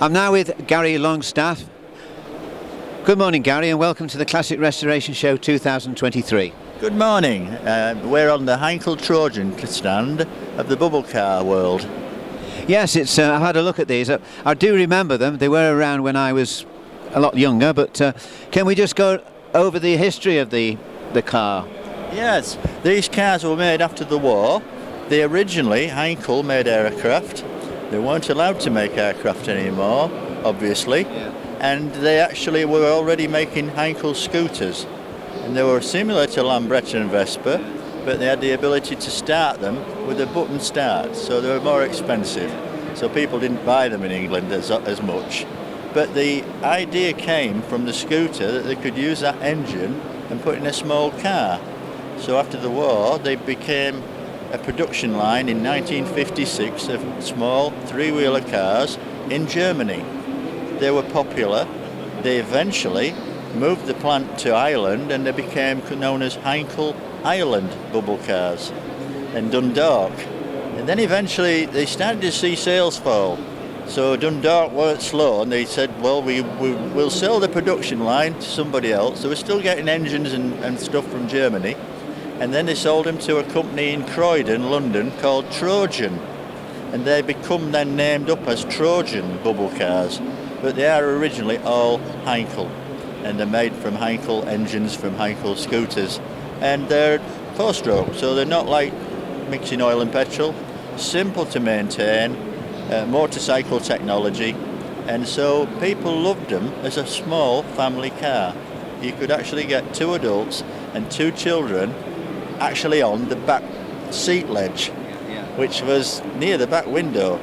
I'm now with Garry Longstaff. Good morning, Garry, and welcome to the Classic Restoration Show 2023. Good morning. We're on the Heinkel Trojan stand of the bubble car world. Yes, I've had a look at these. I do remember them. They were around when I was a lot younger, but can we just go over the history of the car? Yes, these cars were made after the war. They originally, Heinkel made aircraft. They weren't allowed to make aircraft anymore, obviously. Yeah. And they actually were already making Heinkel scooters. And they were similar to Lambretta and Vespa, but they had the ability to start them with a button start, so they were more expensive. So people didn't buy them in England as much. But the idea came from the scooter that they could use that engine and put in a small car. So after the war, they became a production line in 1956 of small three-wheeler cars in Germany. They were popular. They eventually moved the plant to Ireland and they became known as Heinkel Ireland bubble cars in Dundalk. And then eventually they started to see sales fall. So Dundalk weren't slow and they said, well, we'll sell the production line to somebody else. They were still getting engines and stuff from Germany. And then they sold them to a company in Croydon, London, called Trojan. And they become then named up as Trojan bubble cars. But they are originally all Heinkel. And they're made from Heinkel engines, from Heinkel scooters. And they're four-stroke, so they're not like mixing oil and petrol. Simple to maintain, motorcycle technology. And so people loved them as a small family car. You could actually get two adults and two children actually on the back seat ledge, which was near the back window.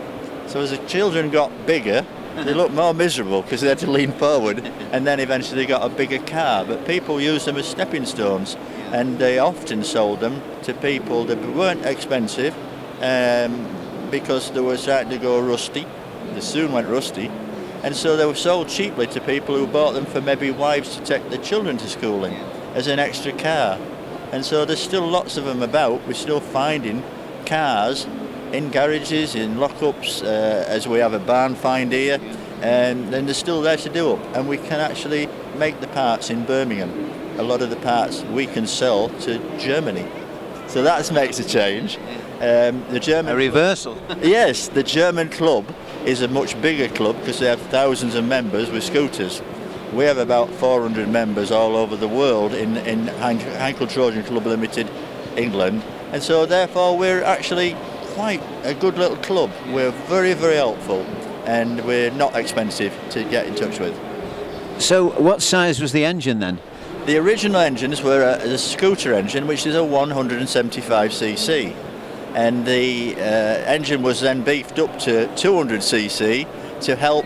So as the children got bigger, they looked more miserable because they had to lean forward, and then eventually they got a bigger car. But people used them as stepping stones, and they often sold them to people that weren't expensive because they were starting to go rusty. They soon went rusty, and so they were sold cheaply to people who bought them for maybe wives to take their children to school in as an extra car. And so there's still lots of them about. We're still finding cars in garages, in lockups, as we have a barn find here, and then they're still there to do up. And we can actually make the parts in Birmingham. A lot of the parts we can sell to Germany. So that makes a change. The German A reversal. Yes, the German club is a much bigger club because they have thousands of members with scooters. We have about 400 members all over the world in Heinkel Trojan Club Limited, England. And so therefore we're actually quite a good little club. We're very, very helpful and we're not expensive to get in touch with. So what size was the engine then? The original engines were a scooter engine, which is a 175cc. And the engine was then beefed up to 200cc to help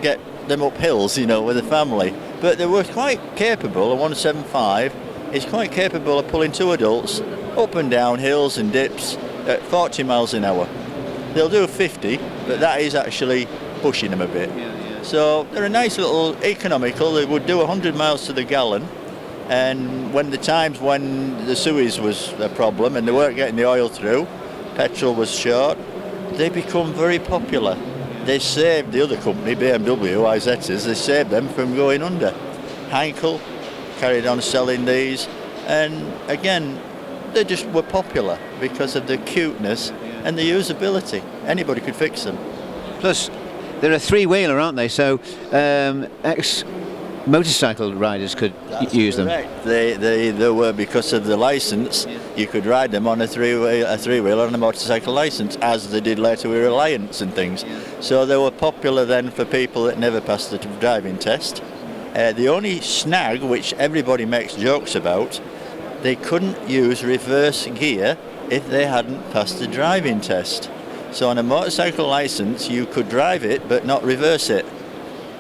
get them up hills, you know, with the family. But they were quite capable. A 175 is quite capable of pulling two adults up and down hills and dips at 40 miles an hour. They'll do 50, but that is actually pushing them a bit. So they're a nice little economical. They would do 100 miles to the gallon. And when the times when the Suez was a problem and they weren't getting the oil through, petrol was short, they become very popular. They saved the other company, BMW, Izettas, they saved them from going under. Heinkel carried on selling these, and again, they just were popular because of the cuteness and the usability. Anybody could fix them. Plus, they're a three-wheeler, aren't they? So ex-motorcycle riders could use them. They were, because of the licence, you could ride them on a three-wheeler on a motorcycle licence, as they did later with Reliance and things. So they were popular then for people that never passed the driving test. The only snag, which everybody makes jokes about, they couldn't use reverse gear if they hadn't passed the driving test. So on a motorcycle licence, you could drive it but not reverse it.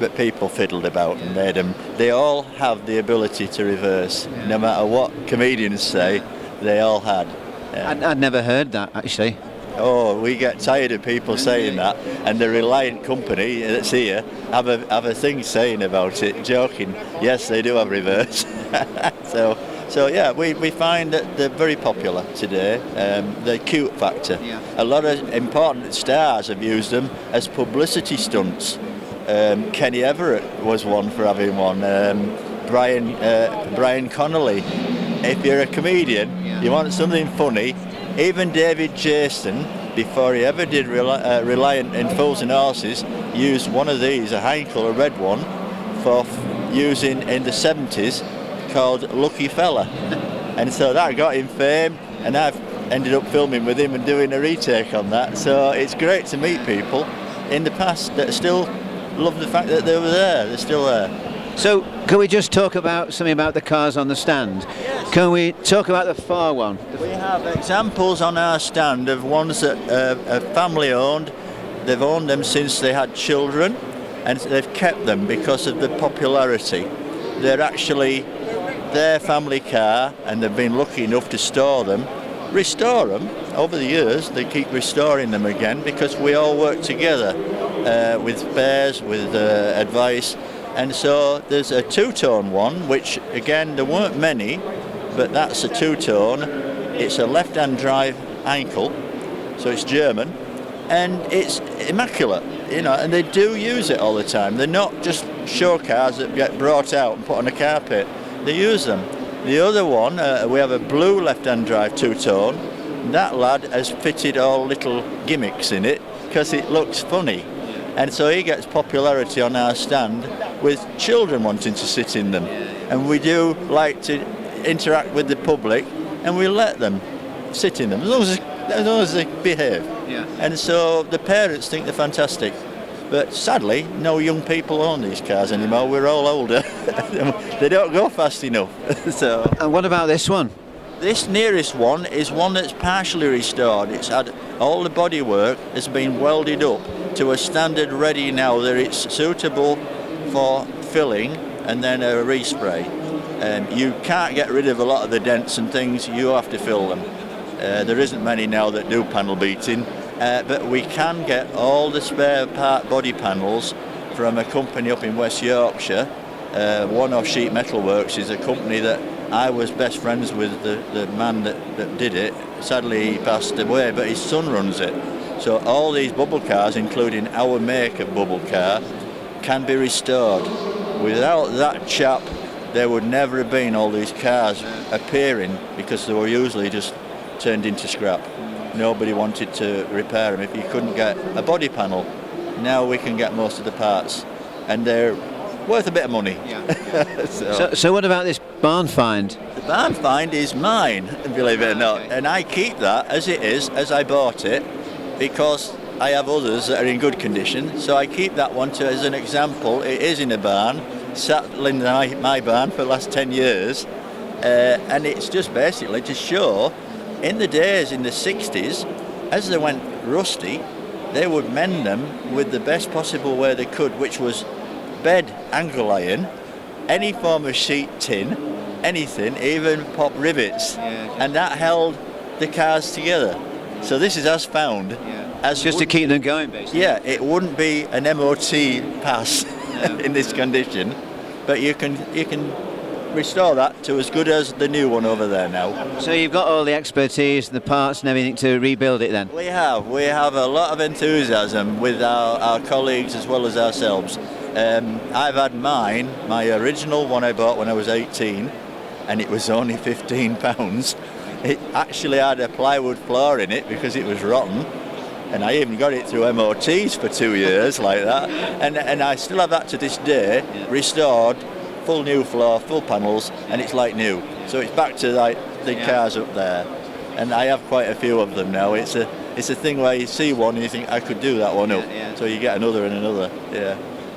But people fiddled about and made them. They all have the ability to reverse. No matter what comedians say, they all had. I'd never heard that, actually. Oh, we get tired of people saying that, and the Reliant company that's here have a thing saying about it, joking. Yes, they do have reverse. So yeah, we find that they're very popular today. The cute factor. A lot of important stars have used them as publicity stunts. Kenny Everett was one for having one. Brian Connolly. If you're a comedian, you want something funny. Even David Jason, before he ever did Reliant in Fools and Horses, used one of these, a Heinkel, a red one, for using in the 70s, called Lucky Fella. And so that got him fame, and I've ended up filming with him and doing a retake on that. So it's great to meet people in the past that still love the fact that they were there. They're still there. So can we just talk about something about the cars on the stand? Yes. Can we talk about the far one? We have examples on our stand of ones that are family owned. They've owned them since they had children, and they've kept them because of the popularity. They're actually their family car, and they've been lucky enough to restore them over the years. They keep restoring them again because we all work together with spares, with advice. And so there's a two-tone one, which again there weren't many, but that's a two-tone. It's a left-hand drive Heinkel, so it's German, and it's immaculate, and they do use it all the time. They're not just show cars that get brought out and put on a carpet. They use them. The other one, we have a blue left-hand drive two-tone. That lad has fitted all little gimmicks in it because it looks funny. And so he gets popularity on our stand with children wanting to sit in them. And we do like to interact with the public, and we let them sit in them as long as they behave. Yeah. And so the parents think they're fantastic. But sadly, no young people own these cars anymore. We're all older. They don't go fast enough. So. And what about this one? This nearest one is one that's partially restored. It's had all the bodywork has been welded up to a standard ready now that it's suitable for filling and then a respray. You can't get rid of a lot of the dents and things, you have to fill them. There isn't many now that do panel beating, but we can get all the spare part body panels from a company up in West Yorkshire. One Off Sheet Metal Works is a company that I was best friends with the man that did it. Sadly he passed away, but his son runs it. So all these bubble cars, including our make of bubble car, can be restored. Without that chap, there would never have been all these cars appearing, because they were usually just turned into scrap. Nobody wanted to repair them if you couldn't get a body panel. Now we can get most of the parts, and they're worth a bit of money. So what about this barn find? The barn find is mine, believe it or not, and I keep that as it is, as I bought it, because I have others that are in good condition. So I keep that one as an example. It is in a barn, sat in my barn for the last 10 years, and it's just basically to show, in the days in the 60s, as they went rusty, they would mend them with the best possible way they could, which was bed angle iron, any form of sheet tin, anything, even pop rivets, and that held the cars together. So this is as found. As just to keep them going, basically. Yeah, it wouldn't be an MOT pass in this condition, but you can restore that to as good as the new one over there now. So you've got all the expertise, the parts and everything to rebuild it then? We have a lot of enthusiasm with our colleagues as well as ourselves. I've had my original one I bought when I was 18, and it was only £15. It actually had a plywood floor in it because it was rotten, and I even got it through MOTs for 2 years like that, and I still have that to this day, restored, full new floor, full panels, and it's like new. So it's back to like the cars up there, and I have quite a few of them now. It's a thing where you see one and you think I could do that one up, so you get another and another.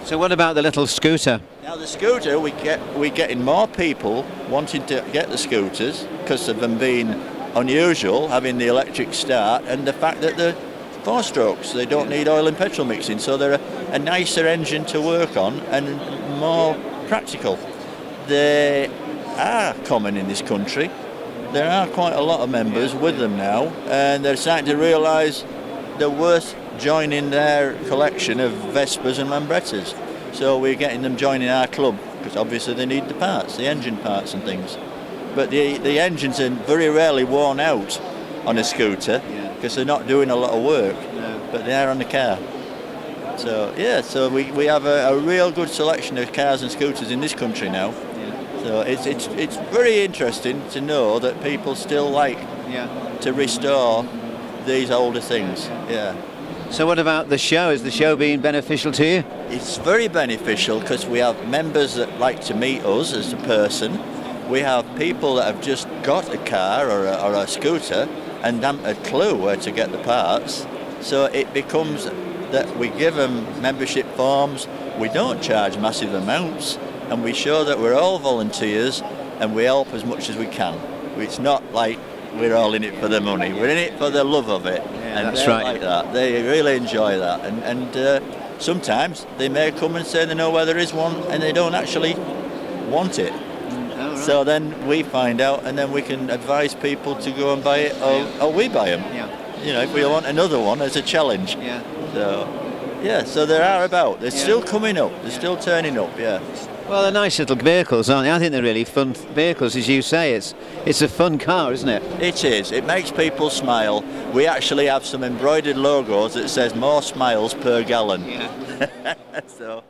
So what about the little scooter? Now the scooter, we're getting more people wanting to get the scooters because of them being unusual, having the electric start, and the fact that they're 4 strokes, they don't need oil and petrol mixing, so they're a nicer engine to work on and more practical. They are common in this country. There are quite a lot of members with them now, and they're starting to realise they're worth joining their collection of Vespas and Lambrettas. So we're getting them joining our club because obviously they need the parts, the engine parts and things. But the engines are very rarely worn out on a scooter because they're not doing a lot of work, but they are on the car. So yeah, so we have a real good selection of cars and scooters in this country now. Yeah. So it's very interesting to know that people still like to restore these older things. Yeah. So what about the show? Is the show being beneficial to you? It's very beneficial because we have members that like to meet us as a person. We have people that have just got a car or a scooter and haven't a clue where to get the parts. So it becomes that we give them membership forms, we don't charge massive amounts, and we show that we're all volunteers and we help as much as we can. It's not like we're all in it for the money, we're in it for the love of it. Yeah, and that's they right. like that. They really enjoy that. And sometimes they may come and say they know where there is one and they don't actually want it. Oh, right. So then we find out and then we can advise people to go and buy it or we buy them. Yeah. You know, if we want another one as a challenge. Yeah. So, yeah, so there are about. They're still coming up. They're still turning up, yeah. Well, they're nice little vehicles, aren't they? I think they're really fun vehicles, as you say. It's a fun car, isn't it? It is. It makes people smile. We actually have some embroidered logos that says more smiles per gallon. Yeah. So